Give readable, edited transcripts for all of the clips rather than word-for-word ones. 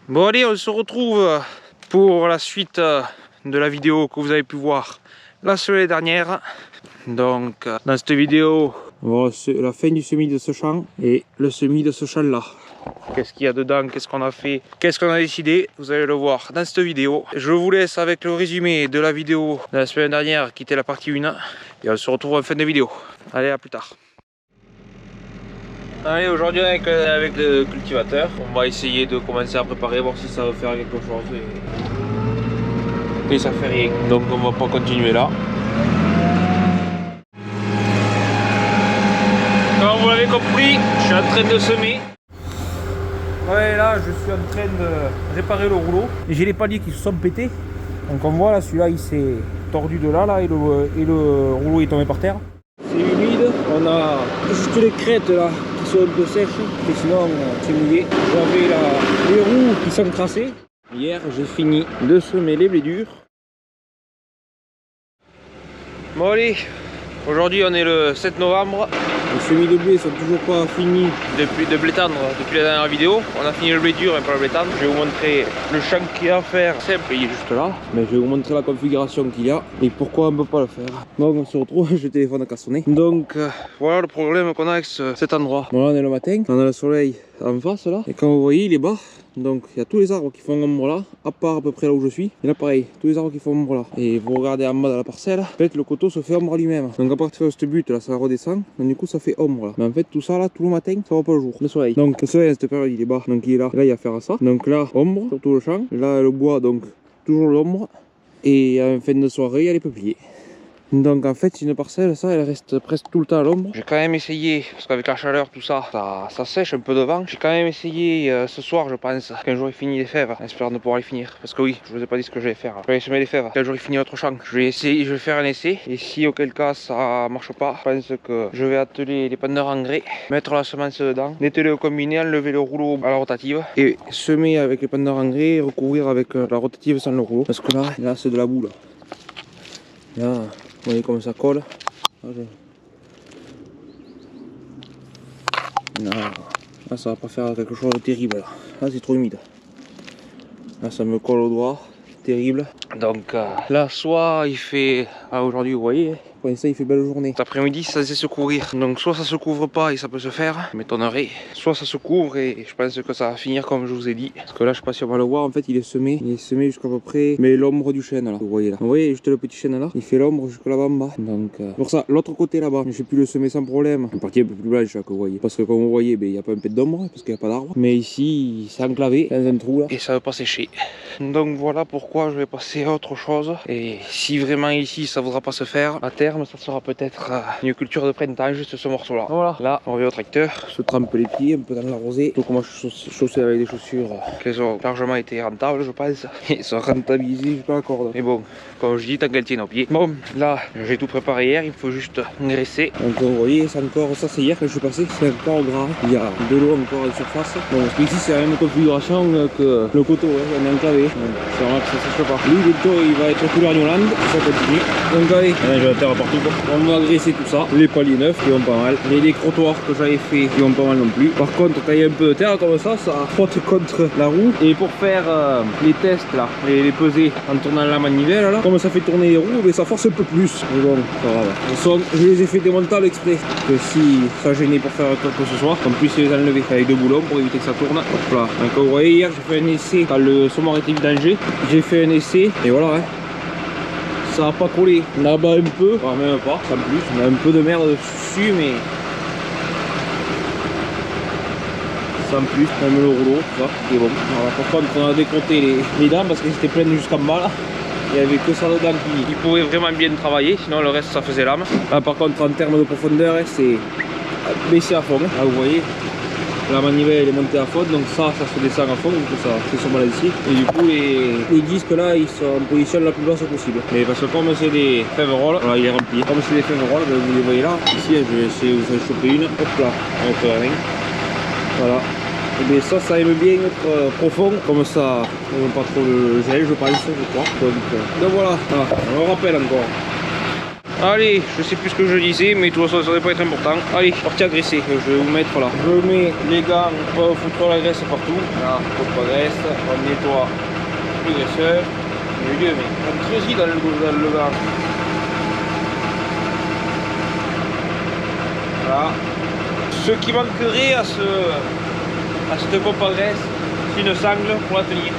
Bon allez, on se retrouve pour la suite de la vidéo que vous avez pu voir la semaine dernière. Donc dans cette vidéo, on va la fin du semis de ce champ et le semis de ce champ là. Qu'est-ce qu'il y a dedans, qu'est-ce qu'on a fait, qu'est-ce qu'on a décidé, vous allez le voir dans cette vidéo. Je vous laisse avec le résumé de la vidéo de la semaine dernière qui était la partie 1 et on se retrouve en fin de vidéo. Allez, à plus tard. Allez, aujourd'hui avec le cultivateur, on va essayer de commencer à préparer, voir si ça va faire quelque chose et ça fait rien, donc on va pas continuer là. Comme vous l'avez compris, je suis en train de semer. Ouais, là je suis en train de réparer le rouleau et j'ai les paliers qui se sont pétés. Donc on voit là, celui-là il s'est tordu de là et le rouleau est tombé par terre. C'est humide, on a juste les crêtes là qui sont un peu sèches et sinon c'est mouillé. J'avais les roues qui sont crassées. Hier j'ai fini de semer les blés durs. Bon allez, aujourd'hui on est le 7 novembre. Les semis de blé sont toujours pas finis de blé tendre depuis la dernière vidéo. On a fini le blé dur et pas le blé tendre. Je vais vous montrer le champ qu'il y a à faire. Simple, il est juste là. Mais je vais vous montrer la configuration qu'il y a et pourquoi on ne peut pas le faire. Donc on se retrouve, le téléphone a sonné. Donc voilà le problème qu'on a avec cet endroit. Bon, là on est le matin, on a le soleil en face là. Et comme vous voyez il est bas. Donc il y a tous les arbres qui font ombre là, à part à peu près là où je suis. Et là pareil, tous les arbres qui font ombre là. Et vous regardez en bas de la parcelle, en fait le coteau se fait ombre lui-même. Donc à partir de ce but là, ça redescend. Donc du coup ça fait ombre là. Mais en fait tout ça là, tout le matin, ça va pas le jour. Le soleil. Donc le soleil à cette période il est bas. Donc il est là. Et là il y a affaire à ça. Donc là, ombre sur tout le champ. Là le bois, donc toujours l'ombre. Et en fin de soirée, il y a les peupliers. Donc en fait une parcelle, ça elle reste presque tout le temps à l'ombre. J'ai quand même essayé, parce qu'avec la chaleur tout ça, ça sèche un peu devant. J'ai quand même essayé ce soir je pense, quand j'aurai fini les fèves, en espérant de pouvoir les finir. Parce que oui, je vous ai pas dit ce que je vais faire. Je vais semer les fèves, quand j'aurai fini notre champ. Je vais essayer, je vais faire un essai. Et si auquel cas ça marche pas, je pense que je vais atteler les panneurs engrais, mettre la semence dedans, dételer au combiné, enlever le rouleau à la rotative et semer avec les panneurs engrais et recouvrir avec la rotative sans le rouleau. Parce que là c'est de la boue là. Là. Vous voyez comme ça colle. Non, là ça va pas faire quelque chose de terrible là. Là c'est trop humide. Là ça me colle au doigt. Terrible. Donc là soit il fait, aujourd'hui vous voyez, pour l'instant il fait belle journée. Cet après-midi ça censé se couvrir. Donc soit ça se couvre pas et ça peut se faire, m'étonnerait. Soit ça se couvre et je pense que ça va finir comme je vous ai dit. Parce que là je sais pas si on va le voir, en fait il est semé jusqu'à peu près, mais l'ombre du chêne là, vous voyez là. Vous voyez juste le petit chêne là, il fait l'ombre jusque là-bas en bas. Donc pour ça, l'autre côté là-bas, j'ai pu le semer sans problème. Une partie un peu plus blanche là que vous voyez. Parce que comme vous voyez, il n'y a pas un peu d'ombre, parce qu'il n'y a pas d'arbre. Mais ici c'est enclavé dans un trou là. Et ça veut pas sécher. Donc voilà pourquoi je vais passer à autre chose. Et si vraiment ici ça ne voudra pas se faire, à terme ça sera peut-être une culture de printemps, juste ce morceau là. Voilà, là on revient au tracteur, se trempe les pieds un peu dans la rosée. Tout comme moi je suis chaussé avec des chaussures qui ont largement été rentables je pense. Et sont rentabilisées jusqu'à la corde. Mais bon, comme je dis, tant qu'elles tiennent aux pieds. Bon, là j'ai tout préparé hier, il faut juste graisser. Donc vous voyez, c'est encore, ça c'est hier que je suis passé, c'est encore gras. Il y a de l'eau encore à la surface. Donc ici c'est la même configuration que le coteau, hein, on est enclavé. C'est vraiment que ça sèche pas. Lui bientôt il va être couleur New Land, ça continue. Donc allez, je vais la terre partout. On va graisser tout ça. Les paliers neufs qui vont pas mal. Les crottoirs que j'avais fait qui vont pas mal non plus. Par contre quand il y a un peu de terre comme ça frotte contre la roue. Et pour faire les tests là, les peser en tournant la manivelle là, comme ça fait tourner les roues, mais ça force un peu plus. Mais bon, ça va. De toute façon, je les ai fait démontables exprès. Que si ça gênait pour faire quoi que ce soit, on puisse les enlever avec deux boulons pour éviter que ça tourne. Hop là. Donc vous voyez, hier j'ai fait un essai quand le semoir était vidangé. J'ai fait un essai et voilà. Hein. Ça n'a pas collé là-bas un peu, enfin même pas, sans plus, on a un peu de merde dessus mais sans plus, même le rouleau, tout ça, c'est bon. Alors, par contre on a décroté les dents parce qu'elles étaient pleines jusqu'en bas là. Il n'y avait que ça dedans qui pouvait vraiment bien travailler, sinon le reste ça faisait l'âme. Là par contre en termes de profondeur, c'est baissé à fond, là vous voyez. La manivelle elle est montée à fond, donc ça se descend à fond, donc ça c'est sur balancier. Et du coup les disques là ils sont en position la plus basse possible. Mais parce que comme c'est des fèves rolls, voilà il est rempli. Comme c'est des fèves rolls, ben, vous les voyez là. Ici je vais essayer de vous en choper une. Hop là, avec la main. Voilà. Et bien ça aime bien être profond, comme ça on n'a pas trop le gel je pense, je crois. Donc voilà, on le rappelle encore. Allez, je sais plus ce que je disais, mais de toute façon ça ne va pas être important. Allez, partie à graisser, je vais vous mettre là. Je mets les gants, pas foutre la graisse partout. Là, pas de graisse, on nettoie le graisseur. Mais on creuse dans le gant. Voilà. Ce qui manquerait à cette pompe à graisse, c'est une sangle pour la tenir.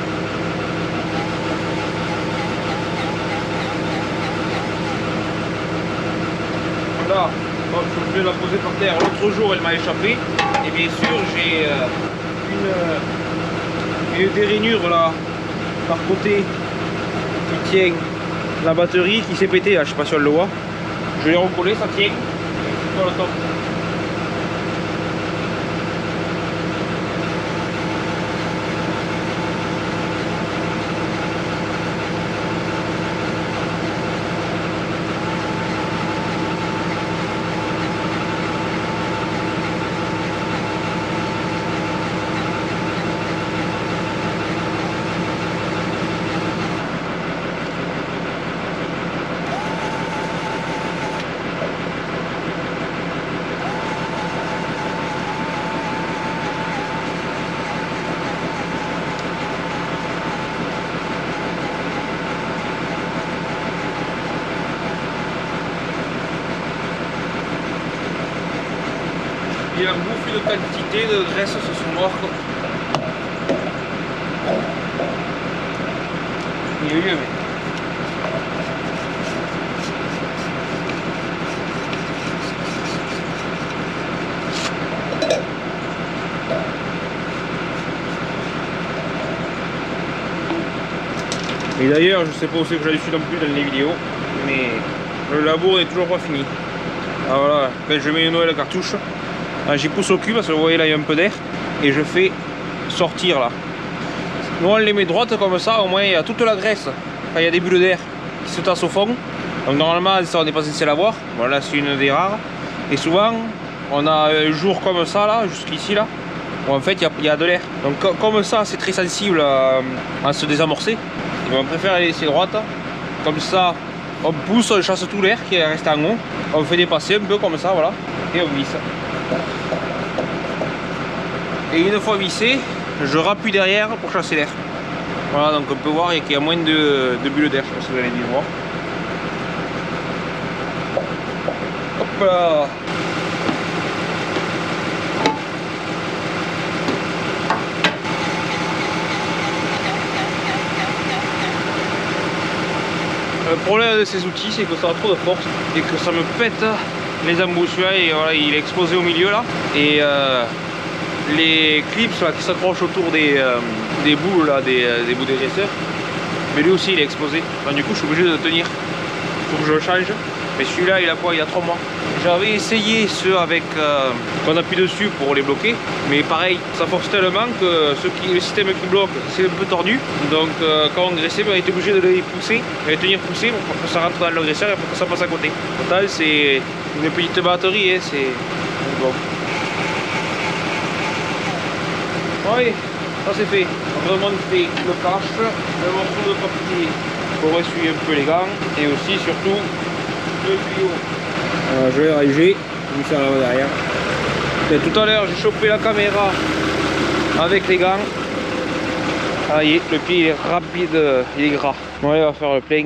Voilà, donc je vais la poser par terre. L'autre jour elle m'a échappé et bien sûr j'ai une dérainure là par côté qui tient la batterie qui s'est pétée, je sais pas si on le voit. Je vais recoller, ça tient. Sur le top. Il a bouffé de quantité de graisse sur son noir. Il est mieux, mais... Et d'ailleurs, je sais pas où c'est que j'allais non plus dans les vidéos, mais le labour n'est toujours pas fini. Alors voilà, quand je mets une nouvelle cartouche, j'y pousse au cul parce que vous voyez là il y a un peu d'air et je fais sortir là. Nous on les met droites comme ça, au moins il y a toute la graisse, enfin il y a des bulles d'air qui se tassent au fond. Donc normalement ça on n'est pas censé l'avoir, voilà c'est une des rares. Et souvent on a un jour comme ça là, jusqu'ici là, où en fait il y a de l'air. Donc comme ça c'est très sensible à se désamorcer, et on préfère les laisser droites, comme ça on pousse, on chasse tout l'air qui est resté en haut, on fait dépasser un peu comme ça voilà, et on visse. Et une fois vissé, je rappuie derrière pour chasser l'air. Voilà, donc on peut voir qu'il y a moins de bulles d'air, je pense que vous allez bien voir. Hop là. Le problème de ces outils, c'est que ça a trop de force et que ça me pète les embouchures et voilà, il est explosé au milieu là. Et les clips là, qui s'accrochent autour des boules là, des bouts d'égresseur, mais lui aussi il est explosé. Donc, du coup je suis obligé de tenir. Il faut que je le change. Mais celui-là il a quoi? Il a 3 mois. J'avais essayé ceux avec qu'on appuie dessus pour les bloquer, mais pareil, ça force tellement que le système qui bloque c'est un peu tordu. Donc quand on graissait, on était obligé de les pousser, de les tenir poussés pour que ça rentre dans le graisseur et pour que ça passe à côté. Total c'est une petite batterie, hein, c'est bon. Oui, ça c'est fait. On va remonter le cache, le morceau de papier pour essuyer un peu les gants et aussi surtout le tuyau. Je vais ranger, je vais faire là derrière. Et tout à l'heure j'ai chopé la caméra avec les gants. Ah y est, le pied il est rapide, il est gras. Bon allez, on va faire le plein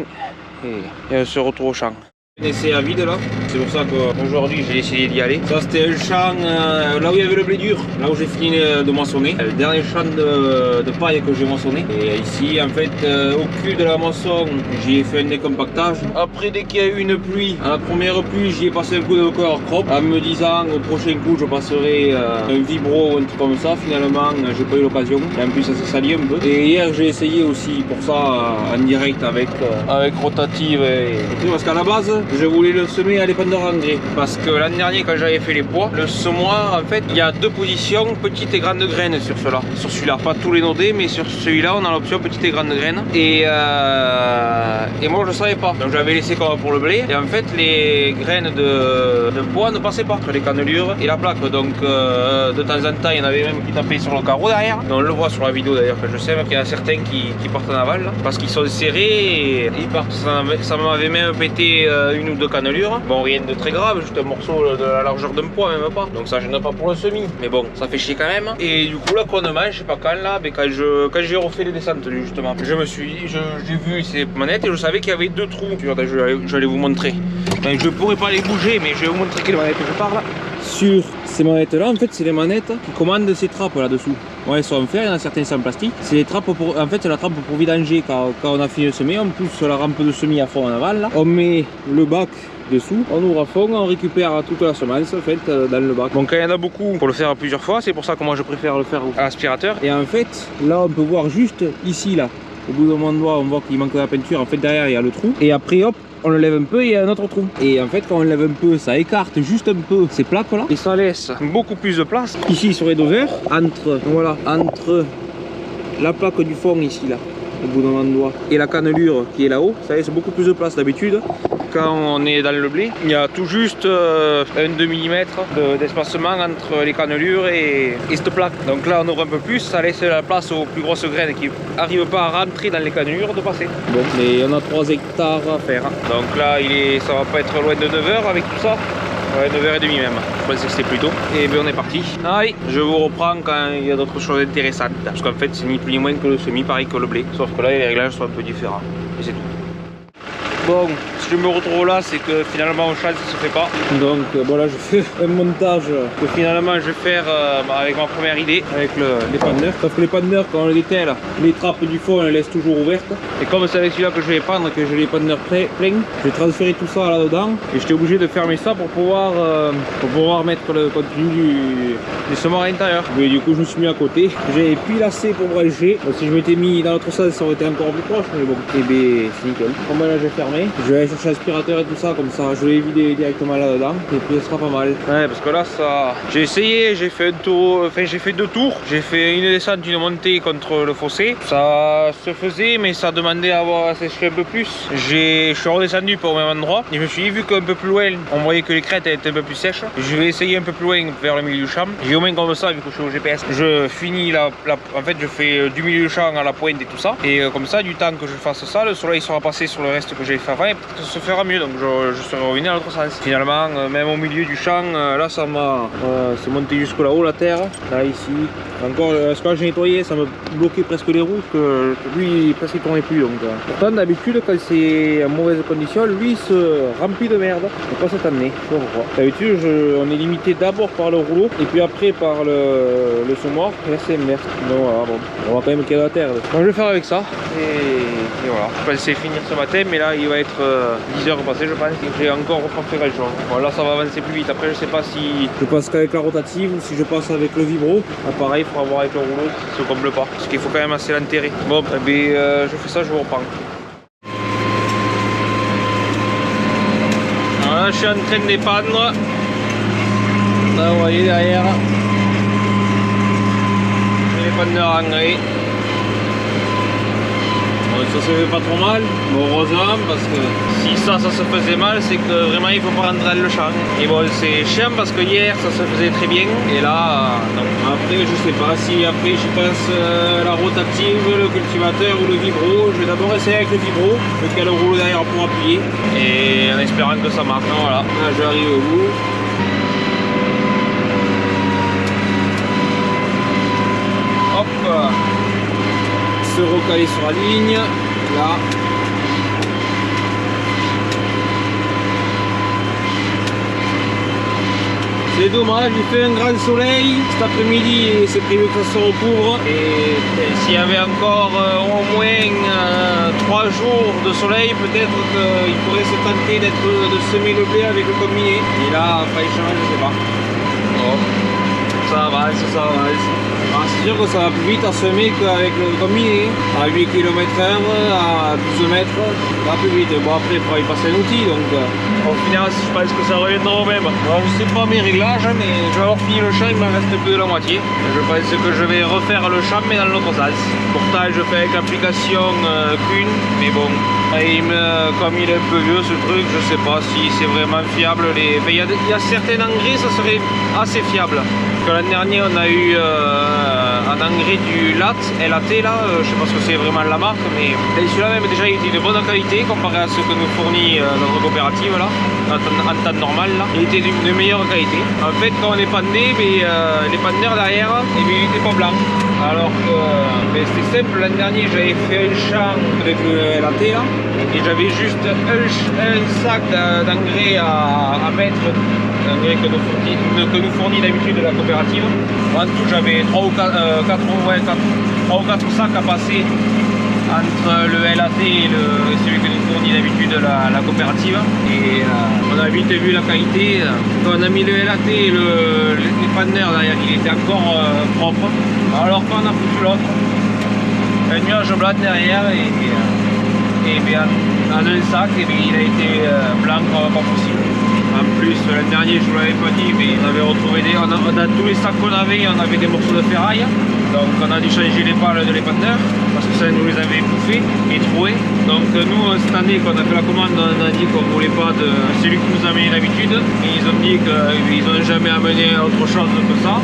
et on se retrouve au champ. Un essai à vide là, c'est pour ça qu'aujourd'hui j'ai essayé d'y aller. Ça c'était un champ là où il y avait le blé dur, là où j'ai fini de moissonner. Le dernier champ de paille que j'ai moissonné. Et ici en fait au cul de la moisson j'ai fait un décompactage. Après dès qu'il y a eu une pluie, à la première pluie j'y ai passé un coup de coeur crop en me disant au prochain coup je passerai un vibro ou un truc comme ça. Finalement j'ai pas eu l'occasion et en plus ça s'est sali un peu. Et hier j'ai essayé aussi pour ça en direct avec rotative et tout parce qu'à la base je voulais le semer à l'époque dépanneur engrais. Parce que l'an dernier, quand j'avais fait les poids, le semoir, en fait, il y a deux positions, petites et grandes graines sur cela. Sur celui-là, pas tous les nodés, mais sur celui-là, on a l'option petite et grande graines. Et moi, je savais pas. Donc j'avais laissé comme pour le blé. Et en fait, les graines de poids ne passaient pas entre les cannelures et la plaque. Donc de temps en temps, il y en avait même qui tapaient sur le carreau derrière. On le voit sur la vidéo d'ailleurs, que je sais qu'il y en a certains qui partent en aval là, parce qu'ils sont serrés et ils partent. Ça m'avait même pété une ou deux cannelures. Bon, rien de très grave, juste un morceau de la largeur d'un poids, même pas. Donc ça gêne pas pour le semis. Mais bon, ça fait chier quand même. Et du coup, là, condement, je sais pas quand là, mais quand j'ai refait les descentes justement, j'ai vu ces manettes et je savais qu'il y avait deux trous. J'allais vous montrer. Donc, je pourrais pas les bouger, mais je vais vous montrer quelles manettes je parle. Sur ces manettes là, en fait, c'est les manettes qui commandent ces trappes là dessous. Bon, elles sont en fer, il y en a certaines sont en plastique. C'est les trappes pour, en fait, c'est la trappe pour vidanger quand on a fini de semer. On pousse la rampe de semis à fond en aval là. On met le bac dessous, on ouvre à fond, on récupère toute la semence en fait dans le bac. Donc quand il y en a beaucoup, pour le faire plusieurs fois, c'est pour ça que moi je préfère le faire à l'aspirateur. Et en fait, là on peut voir juste ici là, au bout de mon doigt, on voit qu'il manque de la peinture. En fait derrière il y a le trou. Et après hop, on le lève un peu et il y a un autre trou. Et en fait quand on le lève un peu, ça écarte juste un peu ces plaques là. Et ça laisse beaucoup plus de place. Ici sur les doseurs, entre la plaque du fond ici là, au bout de mon doigt, et la cannelure qui est là-haut, ça laisse beaucoup plus de place d'habitude. Quand on est dans le blé, il y a tout juste un demi-mètre d'espacement entre les cannelures et cette plaque. Donc là on ouvre un peu plus, ça laisse la place aux plus grosses graines qui n'arrivent pas à rentrer dans les cannelures de passer. Bon, mais on a 3 hectares à faire. Donc là ça va pas être loin de 9 h avec tout ça. Ouais, 9h30 même, je pensais que c'était plus tôt. Et bien on est parti. Allez, je vous reprends quand il y a d'autres choses intéressantes. Parce qu'en fait c'est ni plus ni moins que le semis, pareil que le blé. Sauf que là les réglages sont un peu différents. Et c'est tout. Bon, si je me retrouve là, c'est que finalement au champ ça se fait pas. Donc bon là je fais un montage que finalement je vais faire avec ma première idée, avec les panneurs. Sauf que les panneurs, quand on les détale, les trappes du fond on les laisse toujours ouvertes. Et comme c'est avec celui-là que je vais pendre, que j'ai les panneurs pleins, je vais transférer tout ça là-dedans. Et j'étais obligé de fermer ça pour pouvoir mettre le contenu du semoir à l'intérieur. Et du coup je me suis mis à côté. J'ai pilassé pour brancher. Donc, si je m'étais mis dans l'autre sens, ça aurait été encore plus proche. Mais bon, et bien c'est nickel. Bon là je vais fermer. Je vais aller chercher l'aspirateur et tout ça, comme ça je vais vider directement là-dedans et puis ce sera pas mal. Ouais, parce que là ça, j'ai essayé, j'ai fait un tour, enfin j'ai fait 2 tours, j'ai fait une descente, une montée contre le fossé. Ça se faisait mais ça demandait à avoir séché un peu plus. Je suis redescendu pas au même endroit et je me suis dit, vu qu'un peu plus loin on voyait que les crêtes étaient un peu plus sèches, je vais essayer un peu plus loin vers le milieu du champ. J'ai au moins comme ça, vu que je suis au GPS, je finis en fait je fais du milieu du champ à la pointe et tout ça, et comme ça du temps que je fasse ça, le soleil sera passé sur le reste que j'ai fait avant et peut-être que ça se fera mieux. Donc je serai revenu à l'autre sens. Finalement même au milieu du champ, là ça m'a c'est monté jusque là-haut la terre, là ici encore, ce que j'ai nettoyé ça me bloquait presque les roues, que lui presque il tournait plus. Donc pourtant d'habitude quand c'est en mauvaise condition, lui il se remplit de merde, mais pas cette année, je sais pas pourquoi. D'habitude on est limité d'abord par le rouleau et puis après par le semoir, et là c'est merde. Donc voilà, bon, on va quand même caler la terre. Donc je vais faire avec ça et voilà. Je pensais finir ce matin, mais là il va être 10 h passées je pense, et j'ai encore pas fait grand chose. Bon là ça va avancer plus vite. Après je sais pas si je passe qu'avec la rotative ou si je passe avec le vibro. Ah, pareil, il faudra voir avec le rouleau si ça se comble pas, parce qu'il faut quand même assez l'enterrer. Bon, je fais ça, je vous reprends. Alors là je suis en train de dépendre. Là vous voyez derrière les panneurs engrais. Ça se fait pas trop mal, mais heureusement, parce que si ça se faisait mal, c'est que vraiment il faut pas rentrer dans le champ. Et bon, c'est chiant parce que hier ça se faisait très bien, et là non. Après je sais pas si après je passe la rotative, le cultivateur ou le vibro. Je vais d'abord essayer avec le vibro, vu qu'il y a le rouleau derrière pour appuyer, et en espérant que ça marche. Voilà, là je vais arriver au bout. Hop, se recaler sur la ligne, là. C'est dommage, il fait un grand soleil cet après-midi et c'est prévu que ça se recouvre. Et s'il y avait encore au moins 3 jours de soleil, peut-être qu'il pourrait se tenter de semer le blé avec le combiné. Et là, franchement, je sais pas. Bon, ça avance, ça avance. Ah, C'est sûr que ça va plus vite à semer qu'avec le combiné. À 8 km/h, à 12 mètres, ça va plus vite. Bon après il faudra y passer un outil donc au final je pense que ça reviendra au même. Alors, je sais pas mes réglages mais je vais avoir fini le champ, il m'en reste plus de la moitié. Je pense que je vais refaire le champ mais dans l'autre sens. Pourtant je fais avec l'application Kuhn, mais bon, comme il est un peu vieux ce truc, je sais pas si c'est vraiment fiable. Il y a certains engrais, ça serait assez fiable. L'an dernier on a eu un engrais du LAT là, je sais pas ce que c'est vraiment la marque, mais celui-là même déjà il était de bonne qualité comparé à ce que nous fournit notre coopérative là, en temps normal là, il était de meilleure qualité. En fait quand on est pandé, les pandeurs derrière, ils étaient pas blancs. Alors que c'était simple, l'an dernier j'avais fait un champ avec le LAT là, et j'avais juste un sac d'engrais à mettre, l'engrais que nous fournit d'habitude la coopérative. En tout j'avais 3 ou 4 sacs à passer entre le LAT et celui que nous fournit d'habitude la coopérative. Et on a vite vu la qualité. Quand on a mis le LAT et les panneaux derrière, il était encore propre. Alors quand on a foutu l'autre, un nuage blanc derrière et bien, en un sac, et bien, il a été blanc comme pas possible. En plus, l'an dernier, je ne vous l'avais pas dit, mais on avait retrouvé dans tous les sacs qu'on avait, on avait des morceaux de ferraille. Donc on a dû changer les pales de l'épandeur parce que ça nous les avait bouffés et troués. Donc nous, cette année, quand on a fait la commande, on a dit qu'on ne voulait pas de celui qui nous amenait d'habitude. Ils ont dit qu'ils n'ont jamais amené autre chose que ça.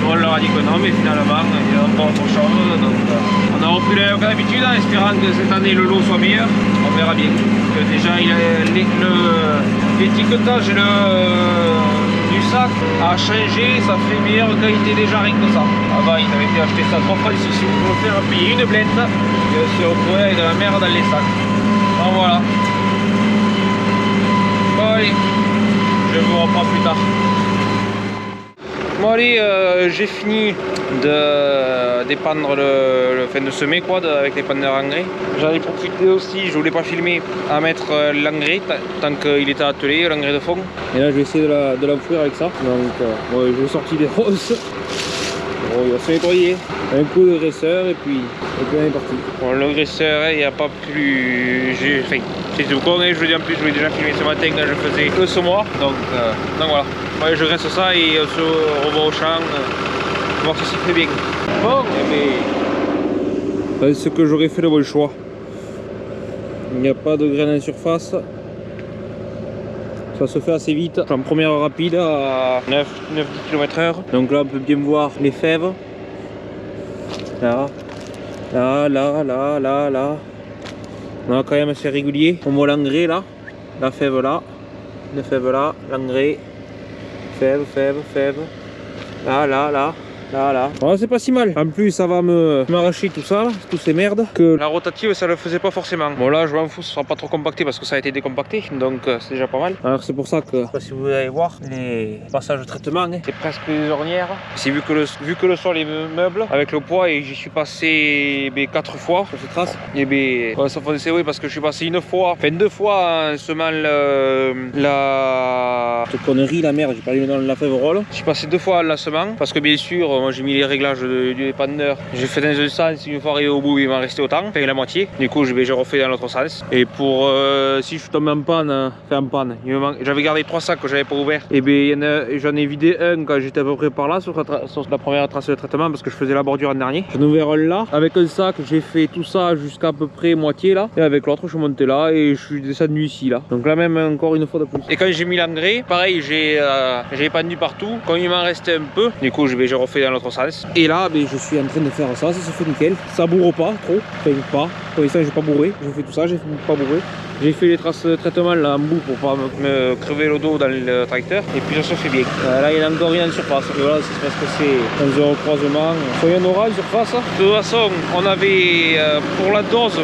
On leur a dit que non, mais finalement il y a encore autre chose. Donc on a repris comme d'habitude en espérant que cette année le lot soit meilleur. On verra bien. Que déjà l'étiquetage du sac a changé, ça fait meilleure qualité déjà rien que ça. Avant il avait été acheté ça 3 fois ici pour me faire payer une blette et se retrouver avec de la merde dans les sacs. Donc voilà. Bon allez, je vous reprends plus tard. Bon allez, j'ai fini de dépendre de semer quoi avec les pandeurs engrais. J'en ai profité aussi, je voulais pas filmer, à mettre l'engrais tant qu'il était attelé, l'engrais de fond. Et là je vais essayer de l'enfouir avec ça. Donc ouais, j'ai sorti des roses. Bon, il va se nettoyer. Un coup de graisseur et puis on est parti. Bon, le graisseur, il n'y a pas plus. C'est tout con, je vous dis en plus, je l'ai déjà filmé ce matin quand je faisais le semoir. Donc voilà. Ouais, je graisse ça et on se revoit au champ, voir si c'est fait bien. Bon, mais ce que j'aurais fait le bon choix. Il n'y a pas de graines en surface. Ça se fait assez vite. En première rapide à 9-10 km/h. Donc là on peut bien voir les fèves. Là. On a quand même assez régulier. On voit l'engrais là. La fève là. La fève là. L'engrais. Fève. Là. Bon, c'est pas si mal. En plus, ça va m'arracher tout ça, toutes ces merdes. Que la rotative, ça le faisait pas forcément. Bon, là, je m'en fous, ce sera pas trop compacté parce que ça a été décompacté. Donc, c'est déjà pas mal. Alors, c'est pour ça que, si vous allez voir, les passages de traitement, hein, c'est presque des ornières. C'est vu que le sol est meuble, avec le poids, et j'y suis passé 4 fois sur cette trace. Et ouais, ça faisait, oui, parce que je suis passé 2 fois en semant cette connerie, la merde, j'ai pas eu dans la fève roll. Je suis passé 2 fois en la semant parce que, bien sûr, moi j'ai mis les réglages du dépanneur. J'ai fait dans un sens, une fois arrivé au bout, il m'en restait autant, enfin la moitié. Du coup, j'ai refait dans l'autre sens. Et pour si je tombe en panne, j'avais gardé 3 sacs que j'avais pas ouverts. Et j'en ai vidé un quand j'étais à peu près par là sur la première trace de traitement parce que je faisais la bordure en dernier. J'en ai ouvert un là. Avec un sac, j'ai fait tout ça jusqu'à peu près moitié là. Et avec l'autre, je suis monté là et je suis descendu ici là. Donc là même encore une fois de plus. Et quand j'ai mis l'engrais, pareil, j'ai pendu partout. Quand il m'en restait un peu, du coup, j'ai refait dans l'autre sens. Et là, je suis en train de faire ça se fait nickel. Ça bourre pas trop, enfin pas. Pour l'instant, j'ai pas bourré. J'ai fait tout ça, j'ai pas bourré. J'ai fait les traces de traitement là en bout pour pas me crever le dos dans le tracteur. Et puis ça se fait bien. Là, il y a encore rien en surface. Et voilà, c'est parce que c'est dans un recroisement. Soit il y en aura en surface. De toute façon, on avait pour la dose,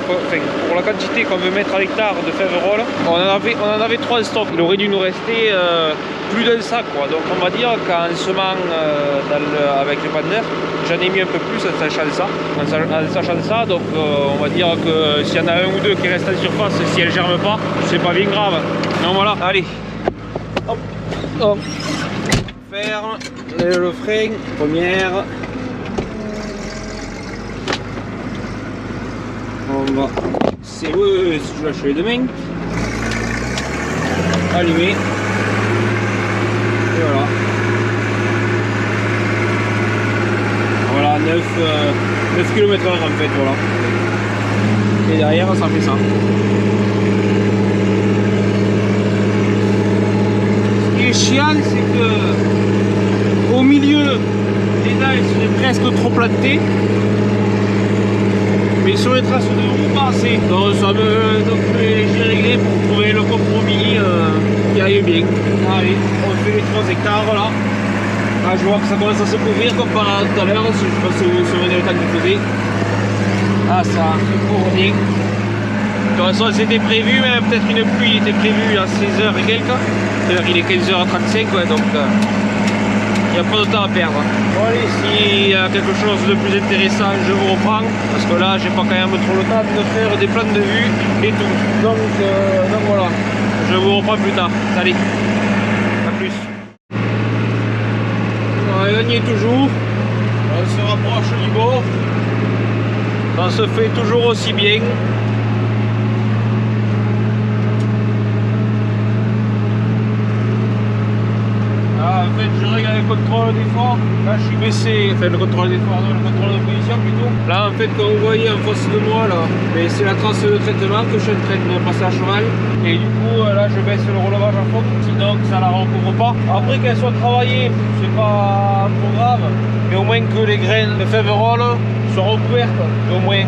pour la quantité qu'on veut mettre à l'hectare de fèves roll, on en avait 3 en stock. Il aurait dû nous rester plus d'un sac quoi. Donc on va dire qu'en semant avec le pandeur, j'en ai mis un peu plus en sachant ça. Donc on va dire que s'il y en a un ou deux qui restent en surface, si elles germent pas, c'est pas bien grave. Donc voilà, allez. Hop. Ferme. Le frein, première. va c'est si je lâche les deux mains, allumer, et voilà. Voilà, 9 km/h en fait, voilà. Et derrière ça fait ça. Ce qui est chiant, c'est que au milieu, les dalles seraient presque trop plantées. Mais sur les traces de roue, pas assez. Donc j'ai réglé pour trouver le compromis qui aille bien. Allez, on fait les 3 hectares là. Ah, je vois que ça commence à se couvrir comme par tout à l'heure. Je sais pas si vous vous souvenez le temps qu'il faisait. Ah, ça couvre bien. De toute façon, c'était prévu, mais peut-être une pluie était prévue à 16h et quelques. C'est-à-dire qu'il est 15h35, ouais, donc il n'y a pas de temps à perdre. Bon, allez, s'il y a quelque chose de plus intéressant, je vous reprends. Parce que là, j'ai pas quand même trop le temps de faire des plans de vue et tout. Donc voilà, je vous reprends plus tard. Allez, à plus. Ouais, on y est toujours. On se rapproche du bord. Ça se fait toujours aussi bien. En fait, je regarde le contrôle d'effort. Là, je suis baissé. Enfin, le contrôle d'effort, non, le contrôle de position plutôt. Là, en fait, quand vous voyez en face de moi, là, c'est la trace de traitement que je suis en train de passer à cheval. Et du coup, là, je baisse le relevage à fond. Sinon, ça la recouvre pas. Après qu'elle soit travaillée, c'est pas trop grave. Mais au moins que les graines de févrole soient recouvertes d'au moins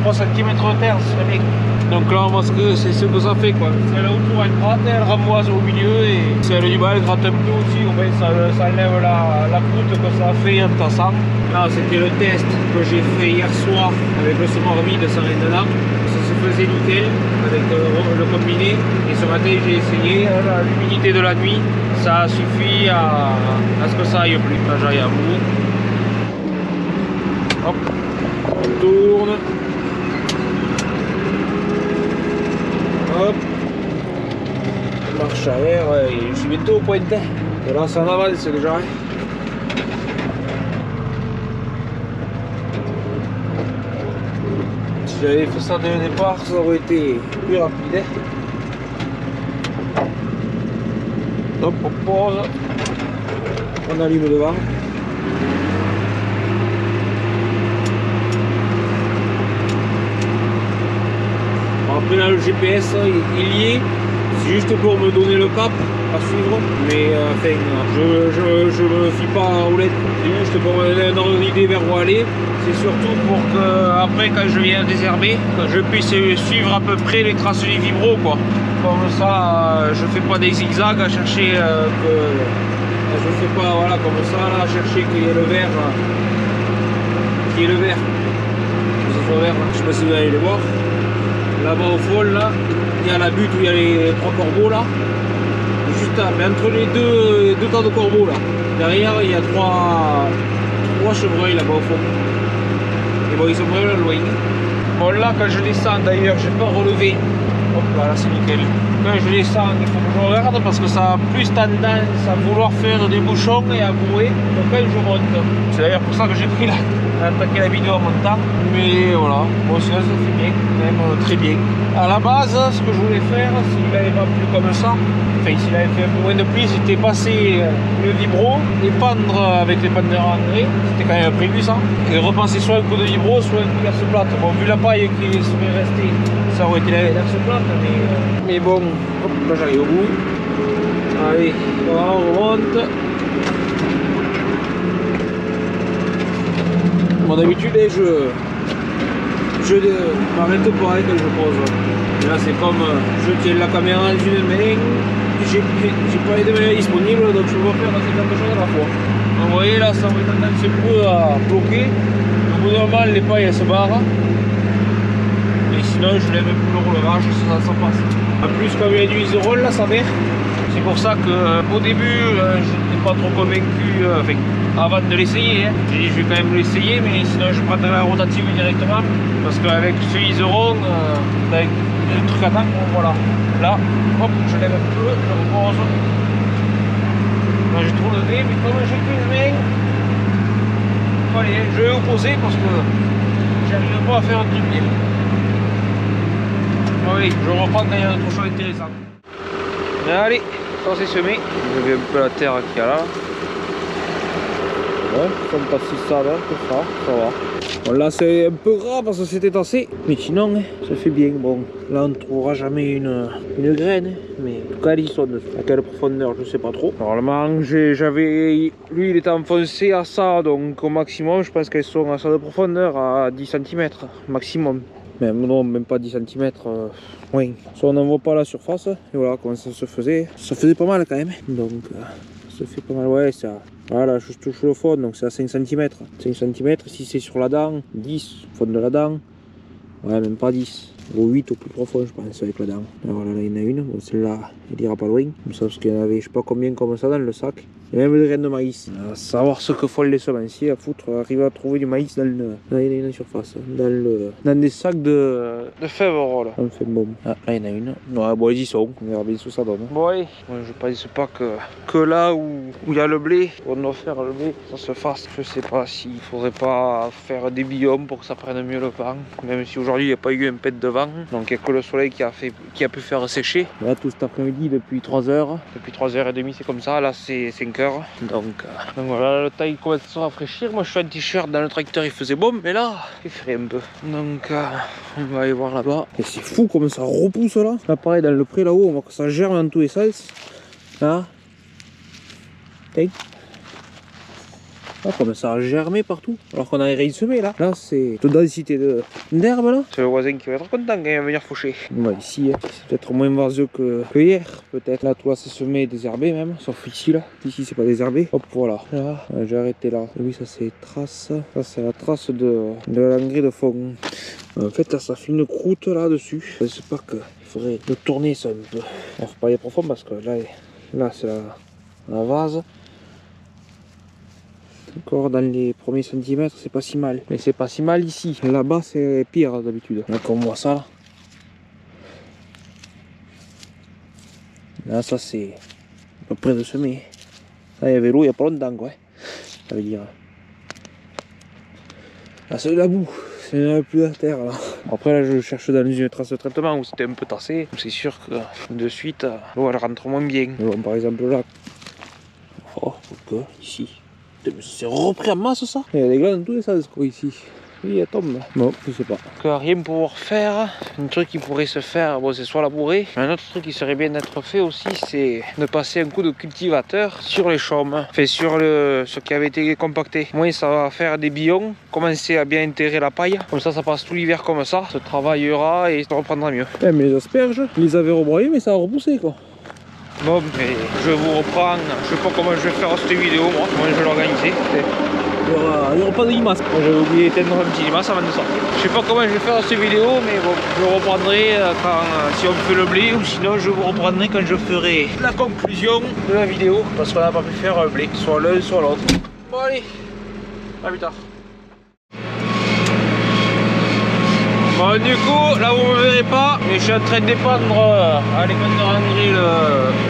3 cm de terre, ce serait bien. Donc là, parce que c'est ce que ça fait quoi. Celle autour elle gratte, elle ramboise au milieu et celle du bas elle gratte un peu aussi, au moins ça enlève la croûte que ça a fait en tassant. Là c'était le test que j'ai fait hier soir avec le semoir vide sans rien dedans. Ça se faisait nickel avec le combiné et ce matin j'ai essayé l'humidité de la nuit, ça suffit à ce que ça aille plus, là j'aille à bout. Hop, on tourne. Hop, marche arrière, je suis bientôt au point. Et là ça en avance déjà. Si j'avais fait ça dès le départ, ça aurait été plus rapide. Hop, on pose, on allume devant. Après là le GPS il y est, c'est juste pour me donner le cap à suivre, mais enfin je me fie pas à roulette, c'est juste pour me donner un ordre d'idée vers où aller. C'est surtout pour que après quand je viens désherber, je puisse suivre à peu près les traces du vibro quoi. Comme ça je fais pas des zigzags à chercher je fais pas voilà comme ça là à chercher qu'il y ait le vert que ce soit vert, je sais pas si vous allez le voir. Là-bas au fond, là, il y a la butte où il y a les 3 corbeaux là. Juste mais entre les deux tas de corbeaux là. Derrière, il y a 3 chevreuils là-bas au fond. Et bon, ils sont vraiment loin. Bon, là, quand je descends d'ailleurs, j'ai pas relevé. Hop là, c'est nickel. Quand je descends, il faut que je regarde parce que ça a plus tendance à vouloir faire des bouchons et à bouer. Donc quand je monte, c'est d'ailleurs pour ça que j'ai pris attaqué la vidéo en montant. Mais voilà, bon, ça fait bien, quand même très bien. À la base, ce que je voulais faire, s'il n'avait pas plu comme ça, enfin s'il avait fait un peu moins de pluie, c'était passer le vibro et pendre avec les pendeurs engrais. C'était quand même prévu ça. Et repasser soit un coup de vibro, soit un coup d'herse plate. Bon, vu la paille qui serait restée, ça aurait été l'herse plate, mais bon, hop, là j'arrive au bout. Allez, voilà, on remonte. Bon, d'habitude, je m'arrête pas quand je pose. Et là, c'est comme je tiens la caméra dans une main, j'ai pas les deux mains disponibles, donc je peux pas faire 50 choses à la fois. Donc, vous voyez, là, ça aurait tendance un peu à bloquer. Au bout d'un moment, les pailles elles se barrent. Et sinon, je lève un peu le relevage, ça passe. En plus, comme il y a du isoron là, ça merde. C'est pour ça qu'au début, j'étais pas trop convaincu, avant de l'essayer. J'ai dit je vais quand même l'essayer, mais sinon je prendrai la rotative directement. Parce qu'avec ce isoron, avec le truc à temps, voilà. Là, hop, je lève un peu, je repose. Là, je tourne le nez, mais comme j'ai qu'une main, allez, je vais vous poser parce que j'arrive pas à faire un truc bien. Oui, je reprends quand il y a autre chose intéressant. Allez, ça c'est semé. J'ai vu un peu la terre qu'il y a là. Ouais, ça me passe ça là, ça va. Bon, là c'est un peu gras parce que c'était tassé, mais sinon ça fait bien. Bon, là on ne trouvera jamais une graine, mais en tout cas ils sont dessus. À quelle profondeur je sais pas trop. Normalement lui il était enfoncé à ça, donc au maximum je pense qu'elles sont à ça de profondeur à 10 cm maximum. Même non, même pas 10 cm. Oui. Soit on n'en voit pas la surface, et voilà comment ça se faisait. Ça faisait pas mal quand même, donc ça fait pas mal, ouais, ça. Voilà, je touche le fond, donc c'est à 5 cm. 5 cm, si c'est sur la dent, 10, fond de la dent, ouais, même pas 10. Ou 8 au plus profond, je pense, avec la dent. Alors là, il y en a une, bon, celle-là, elle ira pas loin. Comme ça, parce qu'il y en avait, je sais pas combien comme ça dans le sac. Et même des graines de maïs. À savoir ce que font les semenciers à foutre, arriver à trouver du maïs dans la surface, dans des sacs de fèves. Enfin bon, ah, là il y en a une. Ouais, bon, ils y sont, on verra bien ce que ça donne. Bon, allez, je pense pas que là où il y a le blé, on doit faire le blé, ça se fasse. Je sais pas s'il faudrait pas faire des biomes pour que ça prenne mieux le vent. Même si aujourd'hui il n'y a pas eu un pet de vent, donc il n'y a que le soleil qui a pu faire sécher. Là, tout cet après-midi, depuis 3h. Depuis 3h30, c'est comme ça. Là, c'est 5h. Donc voilà, le temps il commence à se rafraîchir. Moi je suis en t-shirt, dans le tracteur il faisait bon, mais là il ferait un peu. Donc on va aller voir là-bas. Et c'est fou comme ça repousse là. Là pareil, dans le pré là-haut, on voit que ça germe dans tous les sens. Là. Tac. Ah, comme ça a germé partout, alors qu'on a rien semé là. Là c'est toute densité d'herbe là. C'est le voisin qui va être content quand il va venir faucher. Bon, ici c'est peut-être moins vaseux que hier, peut-être. Là tout là c'est semé, désherbé même, sauf ici là. Ici c'est pas désherbé. Hop voilà. Là, j'ai arrêté là. Et oui, ça c'est trace. Ça c'est la trace de l'engrais de fond. En fait là ça fait une croûte là dessus. Je sais pas que il faudrait le tourner ça un peu. On faut pas aller profond parce que là c'est la vase. Encore dans les premiers centimètres, c'est pas si mal. Mais c'est pas si mal ici. Là-bas, c'est pire d'habitude. Là, comme on voit ça, là. Là, ça, c'est à peu près de semer. Là, il y avait l'eau il n'y a pas longtemps, quoi. Ça veut dire. Là, c'est de la boue. C'est plus la terre, là. Après, là, je cherche dans une trace de traitement où c'était un peu tassé. C'est sûr que de suite, l'eau, elle rentre moins bien. Bon, par exemple, là. Oh, ok, ici. C'est repris en masse ça. Il y a des glaces dans tous les sens quoi ici. Oui, elle tombe. Non, je sais pas. Que rien pouvoir faire, un truc qui pourrait se faire, bon c'est soit labourer. Un autre truc qui serait bien d'être fait aussi, c'est de passer un coup de cultivateur sur les chaumes. Enfin sur ce qui avait été compacté. Moi ça va faire des billons, commencer à bien enterrer la paille. Comme ça passe tout l'hiver comme ça, se travaillera et ça reprendra mieux. Eh, mais les asperges, ils les avaient rebroyés mais ça a repoussé quoi. Bon, mais je vous reprends, je sais pas comment je vais faire cette vidéo, moi, comment je vais l'organiser. Il n'y aura pas de limaces. Moi j'avais oublié d'éteindre un petit limace avant de sortir. Je sais pas comment je vais faire cette vidéo, mais bon, je reprendrai si on fait le blé, ou sinon je vous reprendrai quand je ferai la conclusion de la vidéo, parce qu'on n'a pas pu faire un blé, soit l'un soit l'autre. Bon allez, à plus tard. Bon du coup, là vous me verrez pas, mais je suis en train de dépendre à l'équateur André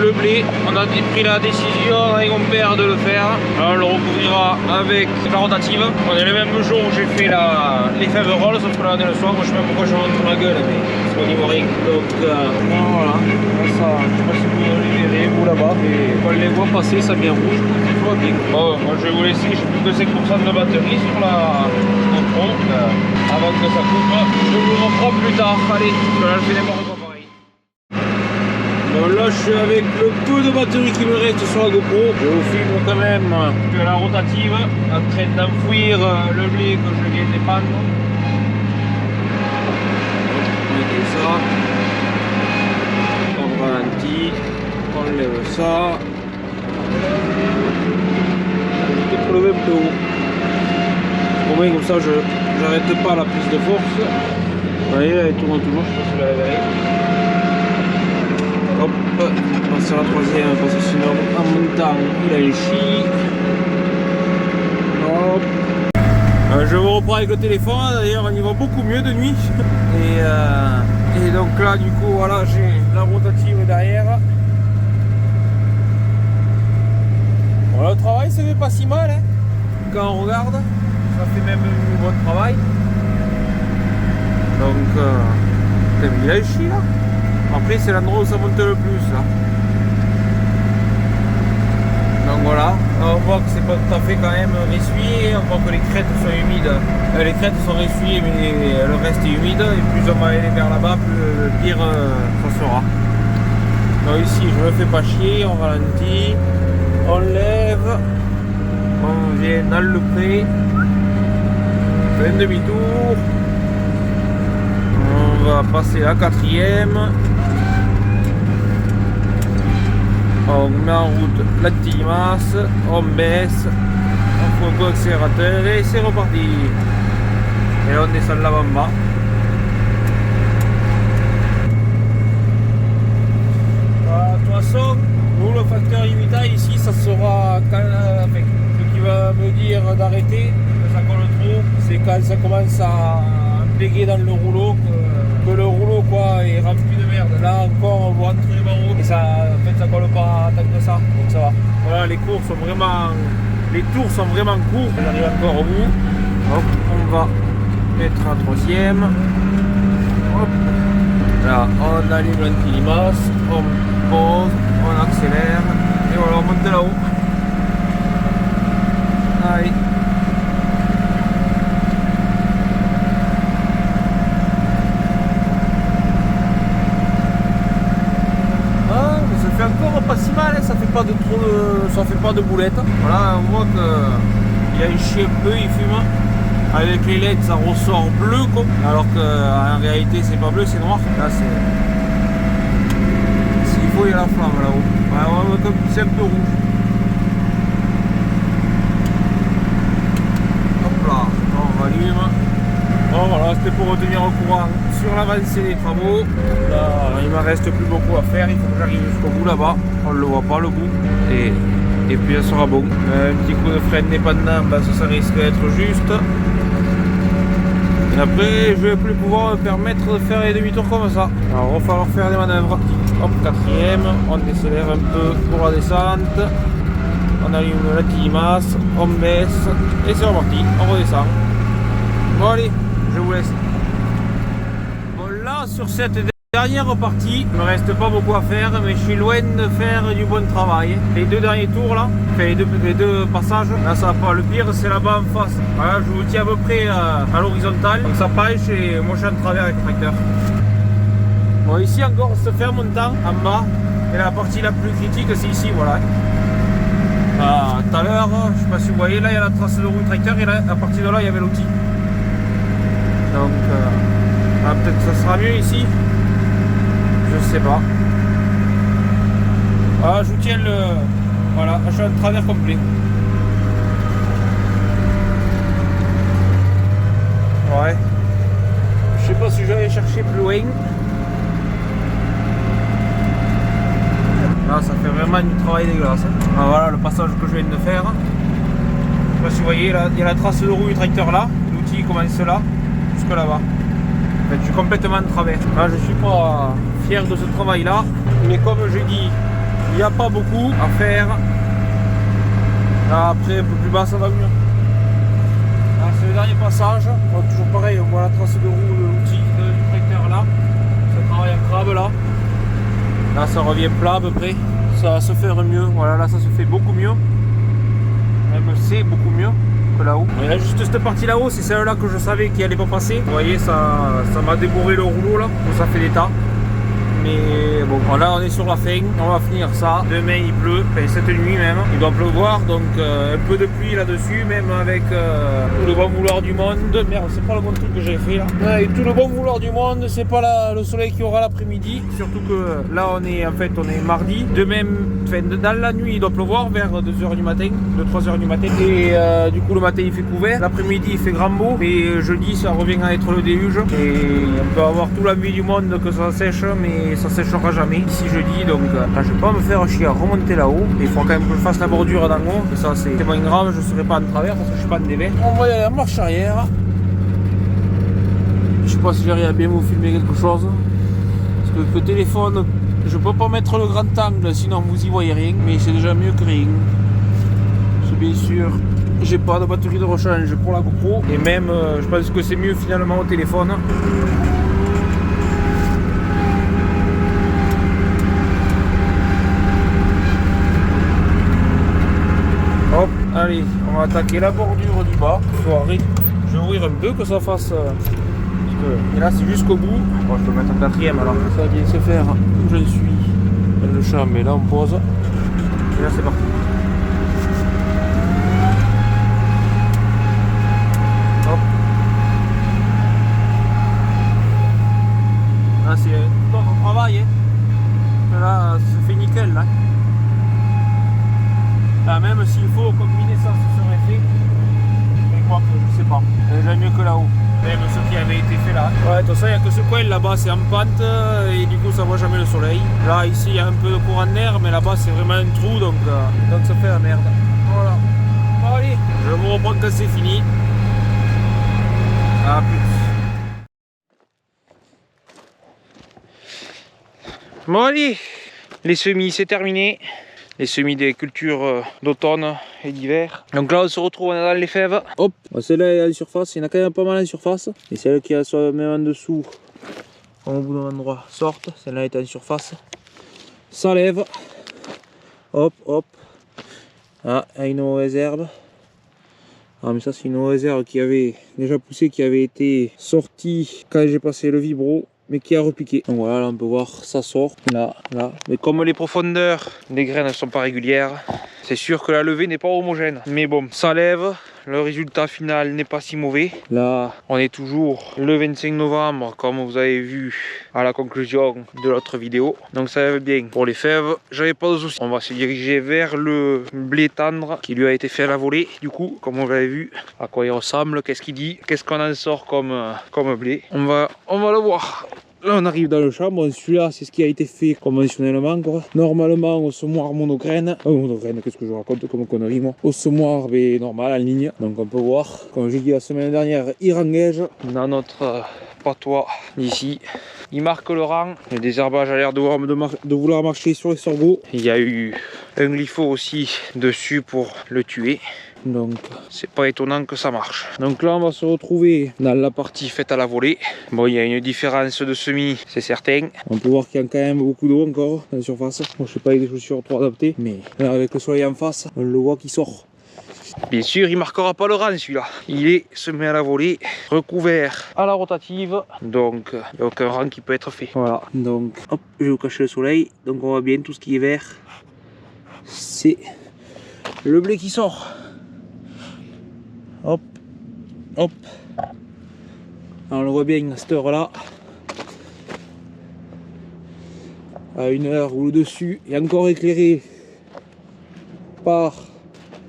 le blé. On a pris la décision avec mon père de le faire. Alors on le recouvrira avec la rotative. On est le même jour où j'ai fait les fèves rolls, sauf que là on est le soir. Moi je sais pas pourquoi je montre ma gueule, mais c'est au niveau rien. Donc voilà, ça, je sais pas si vous les verrez, vous là-bas. Et on les voit passer, ça vient rouge, tout va bien. Bon, moi je vais vous laisser, j'ai plus que 5% de batterie sur la GoPro. Avant que ça coupe, je vous reprends plus tard. Allez, je fais n'importe quoi pareil. Bon là je suis avec le peu de batterie qui me reste sur la GoPro. Je vous filme quand même que la rotative en train d'enfouir le blé que je viens de dépendre. On met ça. On ralentit. On lève ça. Je vais lever un peu haut. Au moins comme ça j'arrête pas la prise de force. Vous voyez, elle tourne toujours, je sais pas si vous la verrez. Hop, on passe à la troisième, parce que sinon en montant il a les chis. Hop. Je vous reprends avec le téléphone, d'ailleurs on y va beaucoup mieux de nuit. Et donc là du coup voilà, j'ai la rotative derrière. Bon, le travail ça fait pas si mal hein. Quand on regarde. Ça fait même un bon travail. Donc il a chier là. Après c'est l'endroit où ça monte le plus là. Donc voilà, on voit que c'est pas tout à fait quand même ressuyé, on voit que les crêtes sont humides. Les crêtes sont ressuyées mais le reste est humide et plus on va aller vers là-bas, plus pire ça sera. Donc ici je me fais pas chier, on ralentit, on lève, on vient dans le pré, on fait un demi-tour, on va passer la 4e. On met en route l'anti-masse, on baisse, on fait un peu d'accélérateur et c'est reparti. Et on descend là en bas. De toute façon, nous le facteur limita ici, ça sera quand ce qui va me dire d'arrêter, que ça colle trop, c'est quand ça commence à péguer dans le rouleau, que le rouleau quoi est rempli de merde. Là encore on voit entre les barreaux et ça, en fait, ça colle pas tant que ça, donc ça va. Voilà, les tours sont vraiment courts, on arrive encore au bout. Hop, on va mettre la 3e. Hop. Là on allume l'anti-limace, on pose, on accélère et voilà, on monte là-haut. Allez. Encore pas si mal, ça fait pas de trop ça fait pas de boulettes. Voilà, on voit qu'il a chié un peu, il fume. Avec les LED ça ressort bleu quoi. Alors qu'en réalité c'est pas bleu, c'est noir. Là c'est. S'il faut il y a la flamme là-haut. Ouais, c'est un peu rouge. Hop là, on rallume. Bon voilà, c'était pour retenir au courant sur l'avancée des travaux. Là, il ne me reste plus beaucoup à faire, il faut que j'arrive jusqu'au bout là-bas. On ne le voit pas le bout. Et puis ça sera bon. Un petit coup de frein indépendant, ben, ça risque d'être juste. Et après, je ne vais plus pouvoir me permettre de faire les demi-tours comme ça. Alors, il va falloir faire des manœuvres. Hop, 4e, on décélère un peu pour la descente. On allume l'anti-masse, on baisse et c'est reparti, on redescend. Bon allez, je vous laisse. Bon là, sur cette dernière partie, il me reste pas beaucoup à faire, mais je suis loin de faire du bon travail. Les 2 derniers tours là, enfin les deux passages, là ça va pas. Le pire c'est là-bas en face. Voilà, je vous tiens à peu près à l'horizontale, donc ça penche et moi je suis en travers avec le tracteur. Bon ici encore on se fait un montant en bas, et la partie la plus critique c'est ici, voilà. Tout à l'heure, je sais pas si vous voyez, là il y a la trace de roue du tracteur et là, à partir de là il y avait l'outil. Donc peut-être que ça sera mieux ici. Je sais pas. Voilà, je vous tiens le. Voilà, je suis en travers complet. Ouais. Je sais pas si j'allais chercher plus loin. Là ça fait vraiment du travail dégueulasse. Ah, voilà le passage que je viens de faire. Je sais pas si vous voyez, là, il y a la trace de roue du tracteur là. L'outil commence là. Jusque là-bas. En fait, je suis complètement de travers. Là, je suis pas fier de ce travail-là, mais comme je dis, il n'y a pas beaucoup à faire. Là, après, un peu plus bas, ça va mieux. Là, c'est le dernier passage. Bon, toujours pareil, on voit la trace de roue de l'outil du tracteur là. Ça travaille en crabe là. Là, ça revient plat à peu près. Ça va se faire mieux. Voilà, là, ça se fait beaucoup mieux. Même c'est beaucoup mieux que là-haut. Il y a juste cette partie là-haut, c'est celle-là que je savais qu'il allait pas passer. Vous voyez, ça m'a débourré le rouleau là, donc ça fait des tas. Mais bon, là on est sur la fin, on va finir ça. Demain il pleut, enfin, cette nuit même, il doit pleuvoir, donc un peu de pluie là-dessus, même avec tout le bon vouloir du monde. Merde, c'est pas le bon truc que j'ai fait là. Et tout le bon vouloir du monde, c'est pas le soleil qu'il y aura l'après-midi. Surtout que là on est mardi. Demain, enfin, dans la nuit il doit pleuvoir vers 2h du matin, 2-3h du matin. Et du coup le matin il fait couvert, l'après-midi il fait grand beau. Et jeudi ça revient à être le déluge. Et on peut avoir tout l'envie du monde que ça sèche, mais ça séchera jamais ici jeudi, donc là, je vais pas me faire chier à remonter là-haut. Il faut quand même que je fasse la bordure d'en haut, et ça c'est moins grave, je serai pas en travers parce que je suis pas en dévers. On va y aller en marche arrière. Je sais pas si j'arrive à bien vous filmer quelque chose, parce que le téléphone, je peux pas mettre le grand angle sinon vous y voyez rien, mais c'est déjà mieux que rien. C'est bien sûr j'ai pas de batterie de rechange pour la GoPro. Et même, je pense que c'est mieux finalement au téléphone. Hop, allez, on va attaquer la bordure du bas. Je vais ouvrir un peu que ça fasse. Et là c'est jusqu'au bout. Bon, je peux mettre un quatrième alors. Ça vient de se faire. Je suis dans le champ, mais là on pose. Et là c'est parti. Hop. Là c'est ton travail. Hein. Là ça se fait nickel là. Là même s'il faut combiner ça, ce serait fait. Mais quoi que je sais pas. J'aime mieux que là-haut. Même ce qui avait été fait là. Ouais, de toute façon, il n'y a que ce coin là-bas, c'est en pente et du coup, ça voit jamais le soleil. Là, ici, il y a un peu de courant d'air, mais là-bas, c'est vraiment un trou donc ça fait la merde. Voilà. Bon, allez, je vous reprends quand c'est fini. A plus. Bon, allez, les semis, c'est terminé. Les semis des cultures d'automne et d'hiver. Donc là on se retrouve dans les fèves. Hop, celle-là est en surface, il y en a quand même pas mal en surface. Et celle qui est même en dessous, au bout d'un endroit, sortent. Celle-là est en surface. Ça lève. Hop, hop. Ah, une mauvaise herbe. Ah mais ça c'est une mauvaise herbe qui avait déjà poussé, qui avait été sortie quand j'ai passé le vibro. Mais qui a repiqué. Donc voilà, là on peut voir, ça sort, là, là. Mais comme les profondeurs des graines ne sont pas régulières, c'est sûr que la levée n'est pas homogène. Mais bon, ça lève, le résultat final n'est pas si mauvais. Là, on est toujours le 25 novembre, comme vous avez vu à la conclusion de l'autre vidéo. Donc ça lève bien. Pour les fèves, j'avais pas de soucis. On va se diriger vers le blé tendre qui lui a été fait à la volée. Du coup, comme vous l'avez vu, à quoi il ressemble, qu'est-ce qu'il dit, qu'est-ce qu'on en sort comme blé. On va le voir. Là on arrive dans le champ, bon celui-là c'est ce qui a été fait conventionnellement quoi. Normalement au semoir monograine, monograine qu'est-ce que je raconte comme connerie moi. Au semoir mais normal en ligne, donc on peut voir, comme j'ai dit la semaine dernière, il rengage dans notre patois d'ici. Il marque le rang, le désherbage a l'air de vouloir marcher sur les sorgho. Il y a eu un glypho aussi dessus pour le tuer. Donc c'est pas étonnant que ça marche. Donc là on va se retrouver dans la partie faite à la volée. Bon, il y a une différence de semis, c'est certain. On peut voir qu'il y a quand même beaucoup d'eau encore dans la surface. Bon, je sais pas avec des chaussures trop adaptées, mais là avec le soleil en face, on le voit qui sort. Bien sûr, il marquera pas le rang celui-là. Il est semé à la volée, recouvert à la rotative. Donc il n'y a aucun rang qui peut être fait. Voilà. Donc hop, je vais vous cacher le soleil. Donc on voit bien tout ce qui est vert. C'est le blé qui sort. Hop, hop. Alors, on le voit bien à cette heure là, à une heure ou au-dessus, et encore éclairé par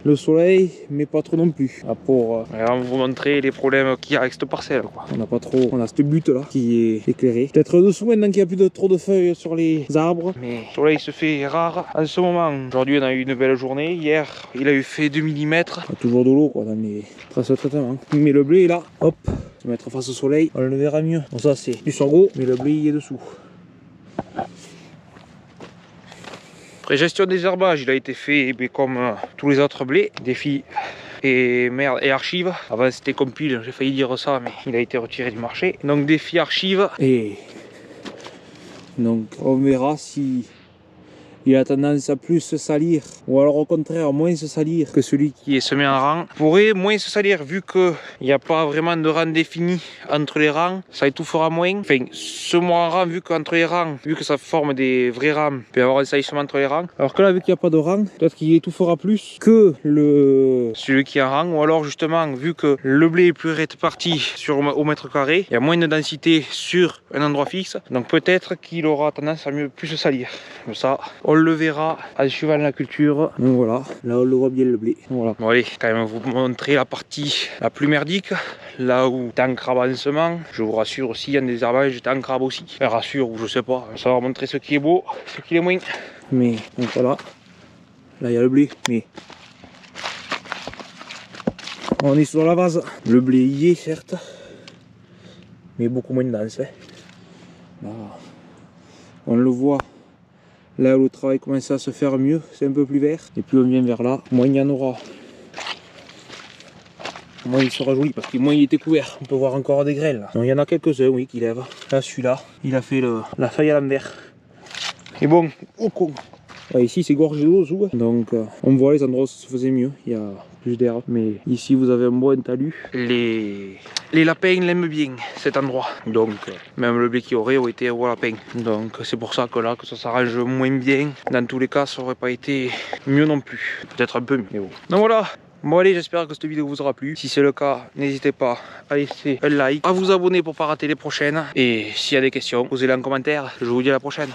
le soleil, mais pas trop non plus. Ah, pour vous montrer les problèmes qu'il y a avec cette parcelle quoi. On n'a pas trop, on a cette butte là qui est éclairée. Peut-être dessous maintenant qu'il n'y a plus trop de feuilles sur les arbres. Mais le soleil se fait rare en ce moment. Aujourd'hui on a eu une belle journée. Hier il a eu fait 2 mm. Il y a toujours de l'eau quoi dans les traces de traitement. Mais le blé est là, hop, se mettre face au soleil, on le verra mieux. Bon ça c'est du sorgho, mais le blé il est dessous. Après gestion des herbages, il a été fait comme tous les autres blés, défi et merde et archives. Avant c'était compile, j'ai failli dire ça, mais il a été retiré du marché. Donc défi archives et donc on verra si il a tendance à plus se salir ou alors au contraire moins se salir que celui qui est semé en rang. Pourrait moins se salir vu qu'il n'y a pas vraiment de rang défini entre les rangs, ça étouffera moins. Enfin, semé en rang vu qu'entre les rangs, vu que ça forme des vrais rangs, il peut y avoir un salissement entre les rangs. Alors que là vu qu'il n'y a pas de rang, peut-être qu'il étouffera plus que celui qui est en rang, ou alors justement vu que le blé est plus réparti au mètre carré, il y a moins de densité sur un endroit fixe, donc peut-être qu'il aura tendance à mieux plus se salir. Comme ça, on le verra en suivant la culture. Donc voilà, là on le voit bien le blé. Voilà. Bon allez, quand même vous montrer la partie la plus merdique, là où t'es en crabe en semant. Je vous rassure aussi, il y a des herbages, j'étais en crabe aussi. Enfin, rassure ou je sais pas, ça va montrer ce qui est beau, ce qui est moins. Mais donc voilà, là il y a le blé, mais on est sur la base. Le blé y est certes, mais beaucoup moins dense. Là, on le voit. Là où le travail commence à se faire mieux, c'est un peu plus vert. Et plus on vient vers là, moins il y en aura moins il sera joli parce que moins il était couvert. On peut voir encore des grêles là. Donc, il y en a quelques-uns, oui, qui lèvent. Là, celui-là, il a fait la feuille à l'envers. Et bon, au con. Ici c'est gorgé d'eau dessous, donc on voit les endroits où ça se faisait mieux, il y a plus d'air. Mais ici vous avez un bon talus. Les lapins l'aiment bien cet endroit, donc même le blé qui aurait été au lapin. Donc c'est pour ça que là que ça s'arrange moins bien. Dans tous les cas ça aurait pas été mieux non plus, peut-être un peu mieux. Mais bon. Donc voilà. Bon allez, j'espère que cette vidéo vous aura plu. Si c'est le cas, n'hésitez pas à laisser un like, à vous abonner pour pas rater les prochaines. Et s'il y a des questions, posez-les en commentaire. Je vous dis à la prochaine.